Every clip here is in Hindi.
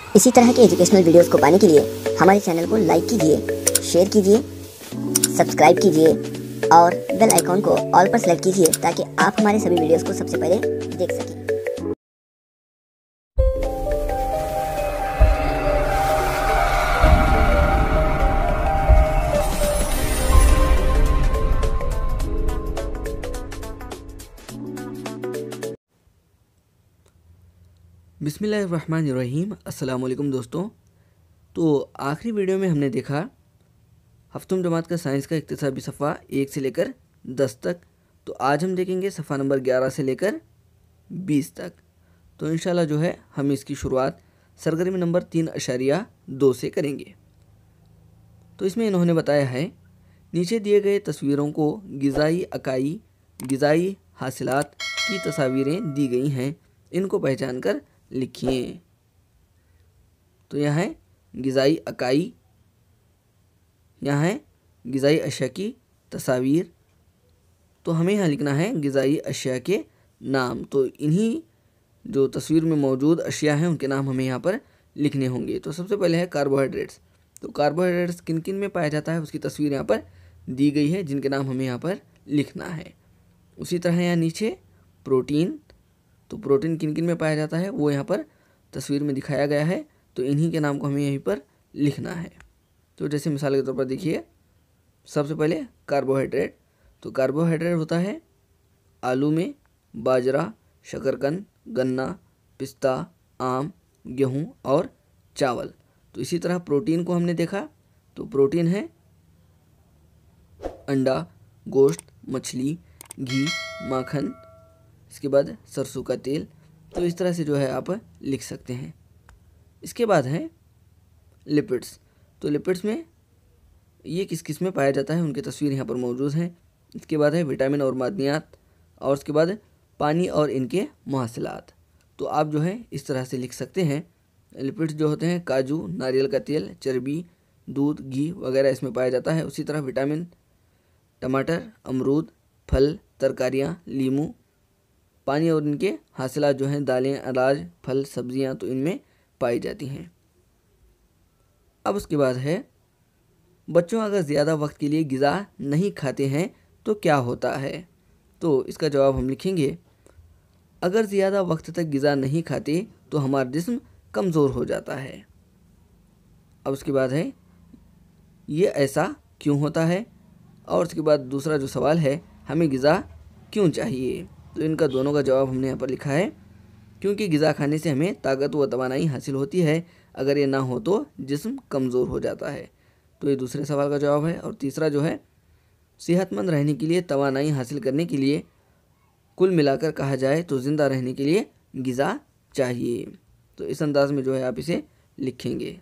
इसी तरह के एजुकेशनल वीडियोस को पाने के लिए हमारे चैनल को लाइक कीजिए, शेयर कीजिए, सब्सक्राइब कीजिए और बेल आइकॉन को ऑल पर सेलेक्ट कीजिए ताकि आप हमारे सभी वीडियोस को सबसे पहले देख सकें। बिस्मिल्लाहिर्रहमानिर्रहीम। अस्सलाम वालेकुम दोस्तों। तो आखिरी वीडियो में हमने देखा हफ्तम जमात का साइंस का इक्तिसाबी सफ़ा 1 से लेकर 10 तक। तो आज हम देखेंगे सफ़ा नंबर 11 से लेकर 20 तक। तो इंशाल्लाह जो है हम इसकी शुरुआत सरगर्मी नंबर 3.2 से करेंगे। तो इसमें इन्होंने बताया है, नीचे दिए गए तस्वीरों को ग़िज़ाई अकाई ग़िज़ाई हासिलात की तस्वीरें दी गई हैं, इनको पहचान कर लिखिए। तो यहाँ है ग़िज़ाई अकाई, यहाँ है ग़िज़ाई अशिया की तस्वीर। तो हमें यहाँ लिखना है ग़िज़ाई अशिया के नाम। तो इन्हीं जो तस्वीर में मौजूद अशिया हैं उनके नाम हमें यहाँ पर लिखने होंगे। तो सबसे पहले है कार्बोहाइड्रेट्स। तो कार्बोहाइड्रेट्स किन किन में पाया जाता है उसकी तस्वीर यहाँ पर दी गई है, जिनके नाम हमें यहाँ पर लिखना है। उसी तरह यहाँ नीचे प्रोटीन। तो प्रोटीन किन किन में पाया जाता है वो यहाँ पर तस्वीर में दिखाया गया है, तो इन्हीं के नाम को हमें यहीं पर लिखना है। तो जैसे मिसाल के तौर पर देखिए, सबसे पहले कार्बोहाइड्रेट। तो कार्बोहाइड्रेट होता है आलू में बाजरा, शकरकंद, गन्ना, पिस्ता, आम, गेहूँ और चावल। तो इसी तरह प्रोटीन को हमने देखा, तो प्रोटीन है अंडा, गोश्त, मछली, घी, माखन, इसके बाद सरसों का तेल। तो इस तरह से जो है आप लिख सकते हैं। इसके बाद है लिपिड्स। तो लिपिड्स में ये किस किस में पाया जाता है उनकी तस्वीर यहाँ पर मौजूद है। इसके बाद है विटामिन और मादनियात, और उसके बाद पानी और इनके मुहासिलात। तो आप जो है इस तरह से लिख सकते हैं। लिपिड्स जो होते हैं काजू, नारियल का तेल, चर्बी, दूध, घी वगैरह इसमें पाया जाता है। उसी तरह विटामिन टमाटर, अमरूद, फल, तरकारियाँ, लीमू, पानी और इनके हासिलात जो हैं दालें, अनाज, फल, सब्जियां, तो इनमें पाई जाती हैं। अब उसके बाद है बच्चों अगर ज़्यादा वक्त के लिए ग़िज़ा नहीं खाते हैं तो क्या होता है। तो इसका जवाब हम लिखेंगे, अगर ज़्यादा वक्त तक ग़िज़ा नहीं खाते तो हमारा जिस्म कमज़ोर हो जाता है। अब उसके बाद है ये ऐसा क्यों होता है, और उसके बाद दूसरा जो सवाल है, हमें ग़िज़ा क्यों चाहिए। तो इनका दोनों का जवाब हमने यहाँ पर लिखा है, क्योंकि ग़िज़ा खाने से हमें ताकत व तवानाई हासिल होती है, अगर ये ना हो तो जिस्म कमज़ोर हो जाता है। तो ये दूसरे सवाल का जवाब है। और तीसरा जो है, सेहतमंद रहने के लिए, तवानाई हासिल करने के लिए, कुल मिलाकर कहा जाए तो ज़िंदा रहने के लिए ग़िज़ा चाहिए। तो इस अंदाज़ में जो है आप इसे लिखेंगे।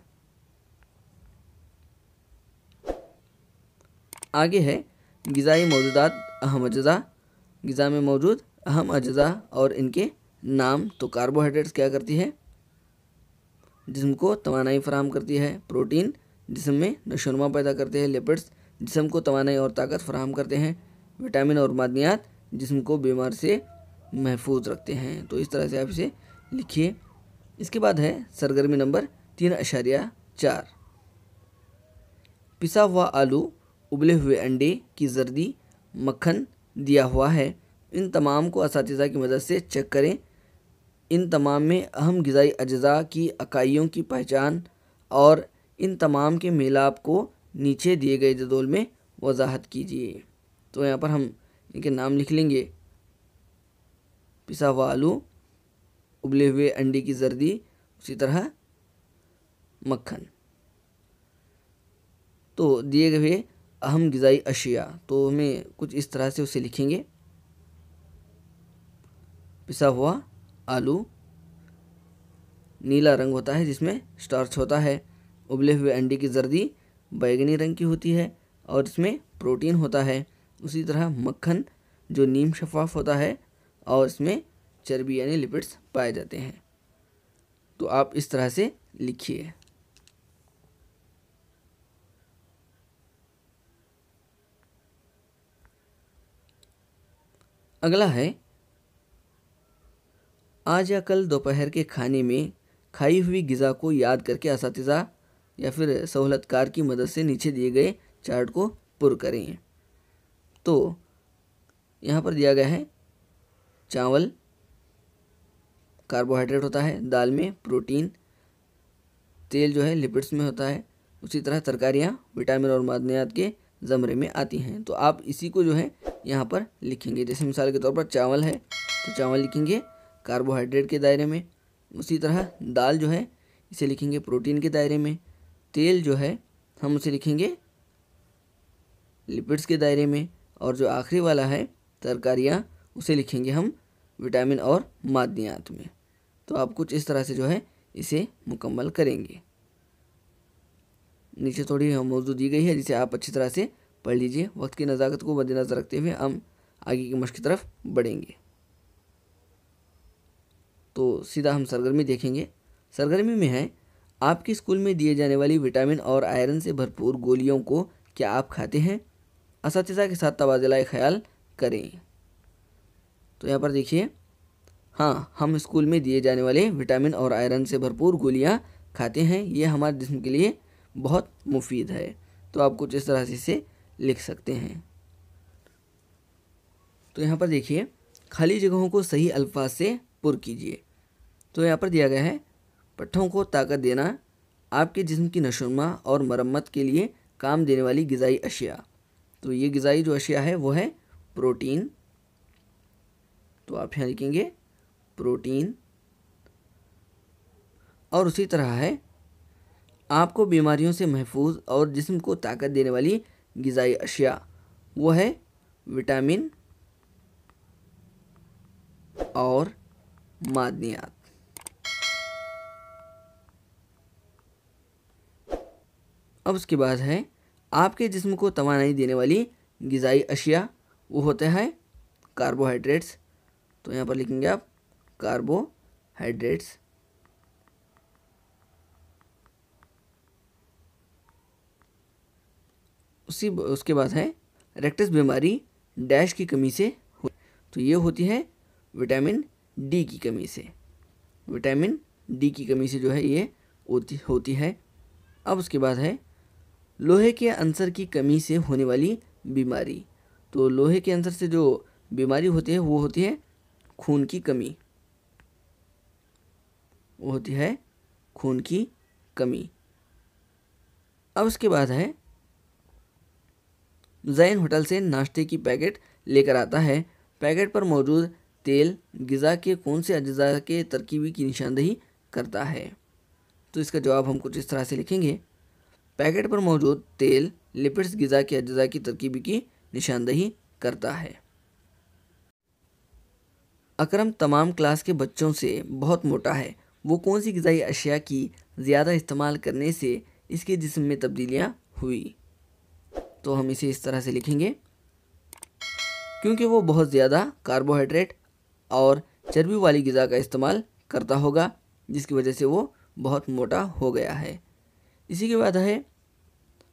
आगे है ग़िज़ाई मौजूदात अहम अज्जा। ग़िज़ा में मौजूद अहम अज्जा और इनके नाम। तो कार्बोहाइड्रेट्स क्या करती है, जिस्म को तवानाई फराहम करती है। प्रोटीन जिस्म में नशोनुमा पैदा करते हैं। लिपिड्स जिस्म को तवानाई और ताकत फराहम करते हैं। विटामिन और मादनियात जिस्म को बीमार से महफूज रखते हैं। तो इस तरह से आप इसे लिखिए। इसके बाद है सरगर्मी नंबर 3.4। पिसा हुआ आलू, उबले हुए अंडे की जर्दी, मक्खन दिया हुआ है। इन तमाम को असातिज़ा की मदद से चेक करें। इन तमाम में अहम ग़िज़ाई अज्जा की इकाइयों की पहचान और इन तमाम के मेलाप को नीचे दिए गए जदोल में वजाहत कीजिए। तो यहाँ पर हम इनके नाम लिख लेंगे, पिसा हुआ आलू, उबले हुए अंडे की जर्दी, उसी तरह मक्खन। तो दिए हुए अहम ग़िज़ाई अशिया, तो हमें कुछ इस तरह से उसे लिखेंगे। पिसा हुआ आलू नीला रंग होता है जिसमें स्टार्च होता है। उबले हुए अंडे की जर्दी बैगनी रंग की होती है और इसमें प्रोटीन होता है। उसी तरह मक्खन जो नीम शफाफ होता है और इसमें चर्बी यानी लिपिड्स पाए जाते हैं। तो आप इस तरह से लिखिए। अगला है, आज या कल दोपहर के खाने में खाई हुई ग़िज़ा को याद करके असातिज़ा या फिर सहूलतकार की मदद से नीचे दिए गए चार्ट को पुर करें। तो यहाँ पर दिया गया है चावल कार्बोहाइड्रेट होता है, दाल में प्रोटीन, तेल जो है लिपिड्स में होता है, उसी तरह तरकारियाँ विटामिन और मादनियात के ज़मरे में आती हैं। तो आप इसी को जो है यहाँ पर लिखेंगे। जैसे मिसाल के तौर पर चावल है तो चावल लिखेंगे कार्बोहाइड्रेट के दायरे में, उसी तरह दाल जो है इसे लिखेंगे प्रोटीन के दायरे में, तेल जो है हम उसे लिखेंगे लिपिड्स के दायरे में, और जो आखिरी वाला है तरकारियाँ उसे लिखेंगे हम विटामिन और मादनियात में। तो आप कुछ इस तरह से जो है इसे मुकम्मल करेंगे। नीचे थोड़ी मौजूद दी गई है जिसे आप अच्छी तरह से पढ़ लीजिए। वक्त की नज़ाकत को मद्देनज़र रखते हुए हम आगे की मश्क की तरफ बढ़ेंगे। तो सीधा हम सरगर्मी देखेंगे। सरगर्मी में है, आपके स्कूल में दिए जाने वाली विटामिन और आयरन से भरपूर गोलियों को क्या आप खाते हैं? असातिज़ा के साथ तबादला ख्याल करें। तो यहाँ पर देखिए, हाँ, हम स्कूल में दिए जाने वाले विटामिन और आयरन से भरपूर गोलियाँ खाते हैं। ये हमारे जिस्म के लिए बहुत मुफीद है। तो आप कुछ इस तरह से इसे लिख सकते हैं। तो यहाँ पर देखिए, खाली जगहों को सही अल्फाज से पुर कीजिए। तो यहाँ पर दिया गया है, पट्ठों को ताकत देना आपके जिस्म की नशोनुमा और मरम्मत के लिए काम देने वाली ग़िज़ाई अशिया। तो ये ग़िज़ाई जो अशिया है वो है प्रोटीन। तो आप यहाँ लिखेंगे प्रोटीन। और उसी तरह है, आपको बीमारियों से महफूज और जिस्म को ताकत देने वाली ग़िज़ाई अशिया, वो है विटामिन और मादनियात। अब उसके बाद है, आपके जिस्म को तवानाई देने वाली ग़िज़ाई अशिया, वो होता है कार्बोहाइड्रेट्स। तो यहाँ पर लिखेंगे आप कार्बोहाइड्रेट्स। उसके बाद है, रेक्टस बीमारी डैश की कमी से तो ये होती है विटामिन डी की कमी से। विटामिन डी की कमी से जो है ये होती है। अब उसके बाद है, लोहे के अंसर की कमी से होने वाली बीमारी। तो लोहे के अंसर से जो बीमारी होती है वो होती है खून की कमी। वो होती है खून की कमी। अब उसके बाद है, ज़ैन होटल से नाश्ते की पैकेट लेकर आता है। पैकेट पर मौजूद तेल ग़िज़ा के कौन से अज्जा के तरकीबी की निशानदेही करता है? तो इसका जवाब हम कुछ इस तरह से लिखेंगे। पैकेट पर मौजूद तेल लिपिड्स ग़िज़ा के अज्जा की तरकीबी की निशानदेही करता है। अकरम तमाम क्लास के बच्चों से बहुत मोटा है। वो कौन सी ग़िज़ाई अशिया की ज़्यादा इस्तेमाल करने से इसके जिस्म में तब्दीलियाँ हुई? तो हम इसे इस तरह से लिखेंगे, क्योंकि वो बहुत ज़्यादा कार्बोहाइड्रेट और चर्बी वाली ग़िज़ा का इस्तेमाल करता होगा, जिसकी वजह से वो बहुत मोटा हो गया है। इसी के बाद है,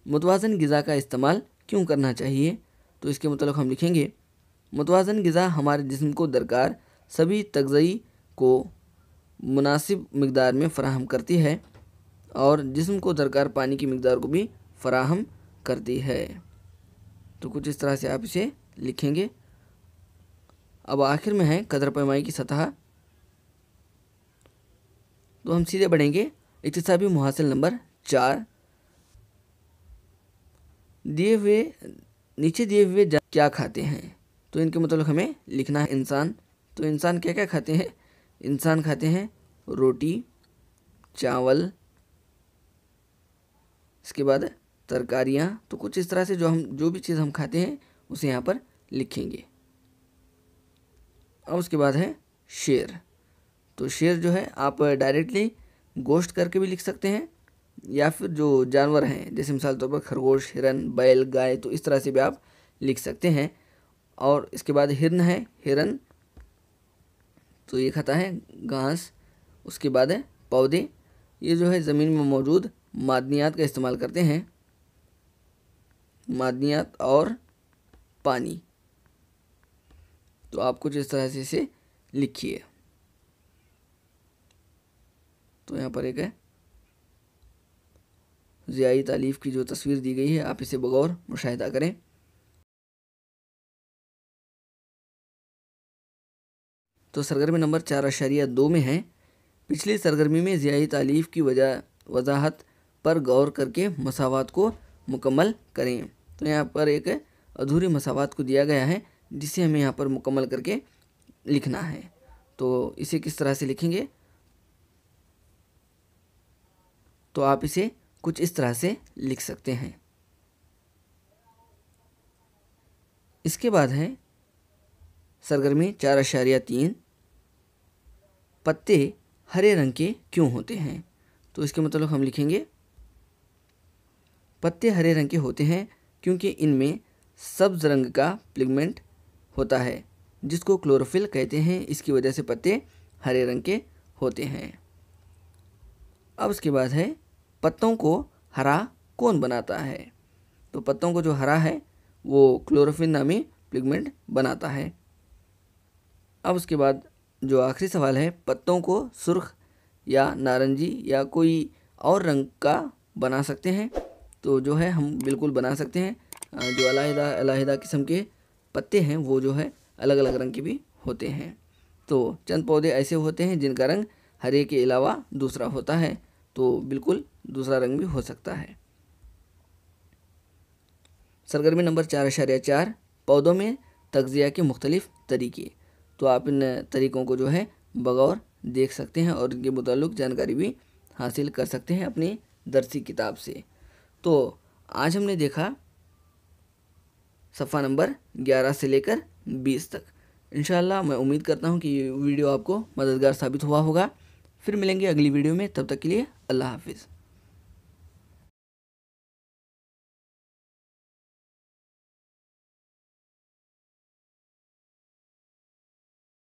मुतवाज़न ग़िज़ा का इस्तेमाल क्यों करना चाहिए? तो इसके मतलब हम लिखेंगे, मुतवाज़न ग़िज़ा हमारे जिस्म को दरकार सभी तग़ज़ी को मुनासिब मिक़दार में फ़राहम करती है और जिस्म को दरकार पानी की मिक़दार को भी फ़राहम करती है। तो कुछ इस तरह से आप इसे लिखेंगे। अब आखिर में है कदर पैमाई की सतह। तो हम सीधे बढ़ेंगे इक्तिसाबी मुहासिल नंबर 4। नीचे दिए हुए क्या खाते हैं? तो इनके मतलब हमें लिखना है इंसान। तो इंसान क्या क्या खाते हैं? इंसान खाते हैं रोटी, चावल, इसके बाद तरकारियाँ। तो कुछ इस तरह से जो भी चीज़ हम खाते हैं उसे यहाँ पर लिखेंगे। और उसके बाद है शेर। तो शेर जो है आप डायरेक्टली गोश्त करके भी लिख सकते हैं, या फिर जो जानवर हैं जैसे मिसाल तौर पर खरगोश, हिरन, बैल, गाय, तो इस तरह से भी आप लिख सकते हैं। और इसके बाद हिरन है, हिरन तो ये खाता है घास। उसके बाद है पौधे, ये जो है ज़मीन में मौजूद मादनियात का इस्तेमाल करते हैं, मादनियात और पानी। तो आप कुछ इस तरह से इसे लिखिए। तो यहाँ पर एक है ज़ियाई तालीफ की जो तस्वीर दी गई है, आप इसे बगौर मुशाहिदा करें। तो सरगर्मी नंबर 4.2 में है, पिछली सरगर्मी में ज़ियाई तालीफ की वजाहत पर गौर करके मसावात को मुकम्मल करें। तो यहाँ पर एक अधूरी मसावात को दिया गया है जिसे हमें यहाँ पर मुकम्मल करके लिखना है। तो इसे किस तरह से लिखेंगे, तो आप इसे कुछ इस तरह से लिख सकते हैं। इसके बाद है सरगर्मी 4.3, पत्ते हरे रंग के क्यों होते हैं। तो इसके मतलब हम लिखेंगे पत्ते हरे रंग के होते हैं क्योंकि इनमें सब्ज रंग का पिगमेंट होता है जिसको क्लोरोफिल कहते हैं। इसकी वजह से पत्ते हरे रंग के होते हैं। अब उसके बाद है पत्तों को हरा कौन बनाता है। तो पत्तों को जो हरा है वो क्लोरोफिल नामी पिगमेंट बनाता है। अब उसके बाद जो आखिरी सवाल है, पत्तों को सुर्ख या नारंगी या कोई और रंग का बना सकते हैं। तो जो है हम बिल्कुल बना सकते हैं। जो अलग-अलग किस्म के पत्ते हैं वो जो है अलग अलग रंग के भी होते हैं। तो चंद पौधे ऐसे होते हैं जिनका रंग हरे के अलावा दूसरा होता है, तो बिल्कुल दूसरा रंग भी हो सकता है। सरगर्मी नंबर 4.4, पौधों में तग़ज़िया के मुख्तलिफ तरीके। तो आप इन तरीक़ों को जो है बगौर देख सकते हैं और इनके मुताल्लिक़ जानकारी भी हासिल कर सकते हैं अपनी दरसी किताब से। तो आज हमने देखा सफ़ा नंबर 11 से लेकर 20 तक। इंशाअल्लाह मैं उम्मीद करता हूँ कि ये वीडियो आपको मददगार साबित हुआ होगा। फिर मिलेंगे अगली वीडियो में, तब तक के लिए अल्लाह हाफिज़।